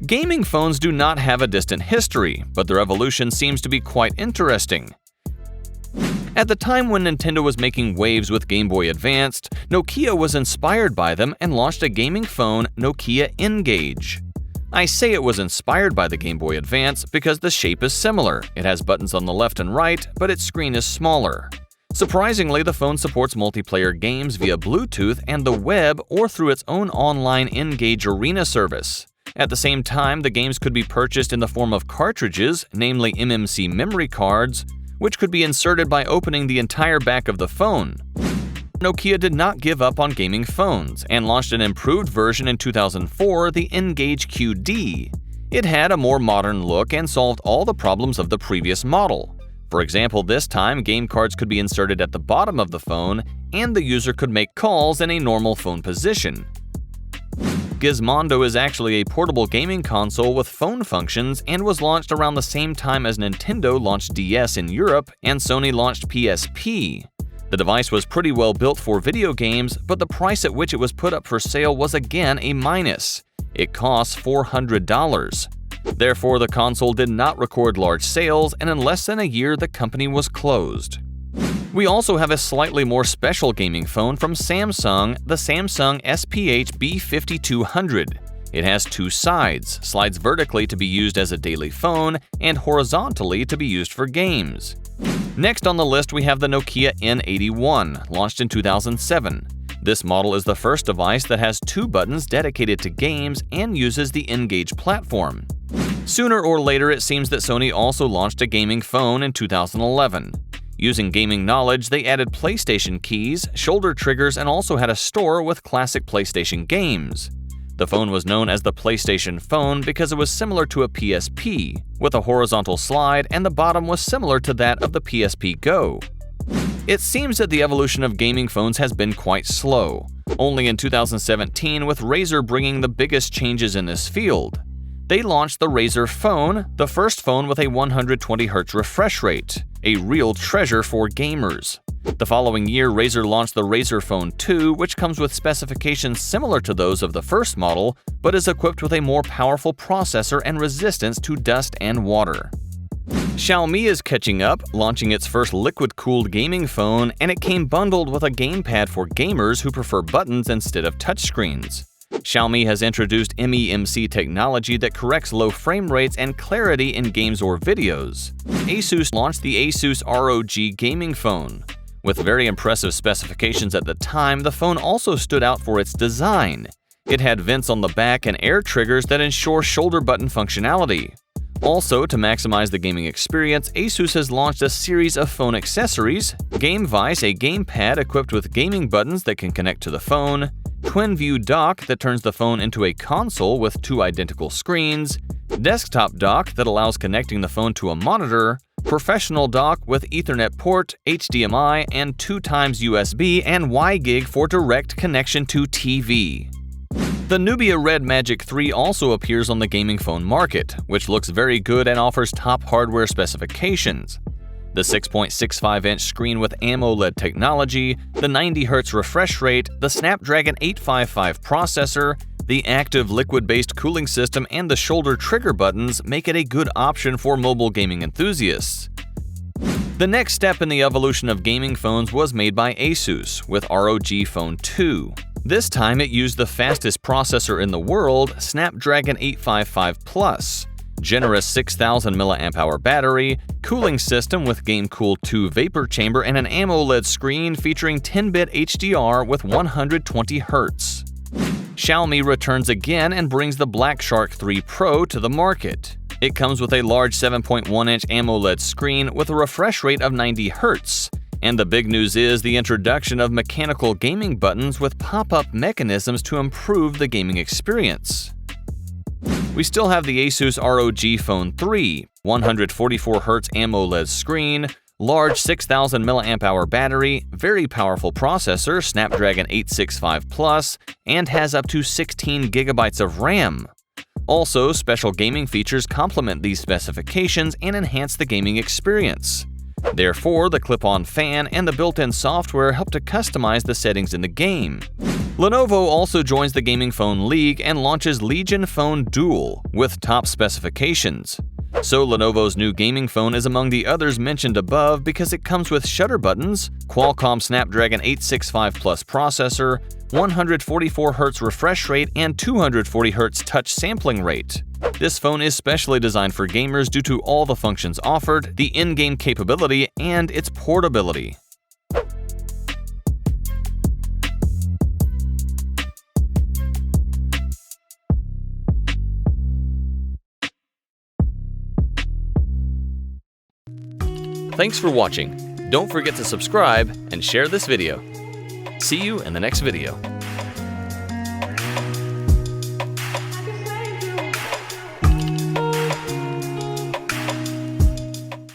Gaming phones do not have a distant history, but their evolution seems to be quite interesting. At the time when Nintendo was making waves with Game Boy Advance, Nokia was inspired by them and launched a gaming phone, Nokia N-Gage. I say it was inspired by the Game Boy Advance because the shape is similar. It has buttons on the left and right, but its screen is smaller. Surprisingly, the phone supports multiplayer games via Bluetooth and the web or through its own online N-Gage Arena service. At the same time, the games could be purchased in the form of cartridges, namely MMC memory cards, which could be inserted by opening the entire back of the phone. Nokia did not give up on gaming phones and launched an improved version in 2004, the N-Gage QD. It had a more modern look and solved all the problems of the previous model. For example, this time game cards could be inserted at the bottom of the phone and the user could make calls in a normal phone position. Gizmondo is actually a portable gaming console with phone functions and was launched around the same time as Nintendo launched DS in Europe and Sony launched PSP. The device was pretty well built for video games, but the price at which it was put up for sale was again a minus. It costs $400. Therefore, the console did not record large sales, and in less than a year, the company was closed. We also have a slightly more special gaming phone from Samsung, the Samsung SPH B5200. It has two sides, slides vertically to be used as a daily phone and horizontally to be used for games. Next on the list we have the Nokia N81, launched in 2007. This model is the first device that has two buttons dedicated to games and uses the N-Gage platform. Sooner or later, it seems that Sony also launched a gaming phone in 2011. Using gaming knowledge, they added PlayStation keys, shoulder triggers, and also had a store with classic PlayStation games. The phone was known as the PlayStation Phone because it was similar to a PSP, with a horizontal slide, and the bottom was similar to that of the PSP Go. It seems that the evolution of gaming phones has been quite slow, only in 2017 with Razer bringing the biggest changes in this field. They launched the Razer Phone, the first phone with a 120Hz refresh rate, a real treasure for gamers. The following year, Razer launched the Razer Phone 2, which comes with specifications similar to those of the first model, but is equipped with a more powerful processor and resistance to dust and water. Xiaomi is catching up, launching its first liquid-cooled gaming phone, and it came bundled with a gamepad for gamers who prefer buttons instead of touchscreens. Xiaomi has introduced MEMC technology that corrects low frame rates and clarity in games or videos. Asus launched the Asus ROG gaming phone. With very impressive specifications at the time, the phone also stood out for its design. It had vents on the back and air triggers that ensure shoulder button functionality. Also, to maximize the gaming experience, Asus has launched a series of phone accessories: GameVice, a gamepad equipped with gaming buttons that can connect to the phone; TwinView Dock that turns the phone into a console with two identical screens; Desktop Dock that allows connecting the phone to a monitor; Professional Dock with Ethernet port, HDMI, and 2x USB and WiGig for direct connection to TV. The Nubia Red Magic 3 also appears on the gaming phone market, which looks very good and offers top hardware specifications. The 6.65-inch screen with AMOLED technology, the 90Hz refresh rate, the Snapdragon 855 processor, the active liquid-based cooling system, and the shoulder trigger buttons make it a good option for mobile gaming enthusiasts. The next step in the evolution of gaming phones was made by Asus with ROG Phone 2. This time it used the fastest processor in the world, Snapdragon 855 Plus, generous 6000 mAh battery, cooling system with GameCool 2 vapor chamber, and an AMOLED screen featuring 10-bit HDR with 120 Hz. Xiaomi returns again and brings the Black Shark 3 Pro to the market. It comes with a large 7.1-inch AMOLED screen with a refresh rate of 90 Hz. And the big news is the introduction of mechanical gaming buttons with pop-up mechanisms to improve the gaming experience. We still have the Asus ROG Phone 3, 144Hz AMOLED screen, large 6000 mAh battery, very powerful processor, Snapdragon 865 Plus, and has up to 16 GB of RAM. Also, special gaming features complement these specifications and enhance the gaming experience. Therefore, the clip-on fan and the built-in software help to customize the settings in the game. Lenovo also joins the Gaming Phone League and launches Legion Phone Dual with top specifications. So Lenovo's new gaming phone is among the others mentioned above because it comes with shutter buttons, Qualcomm Snapdragon 865 Plus processor, 144Hz refresh rate, and 240Hz touch sampling rate. This phone is specially designed for gamers due to all the functions offered, the in-game capability, and its portability. Thanks for watching. Don't forget to subscribe and share this video. See you in the next video.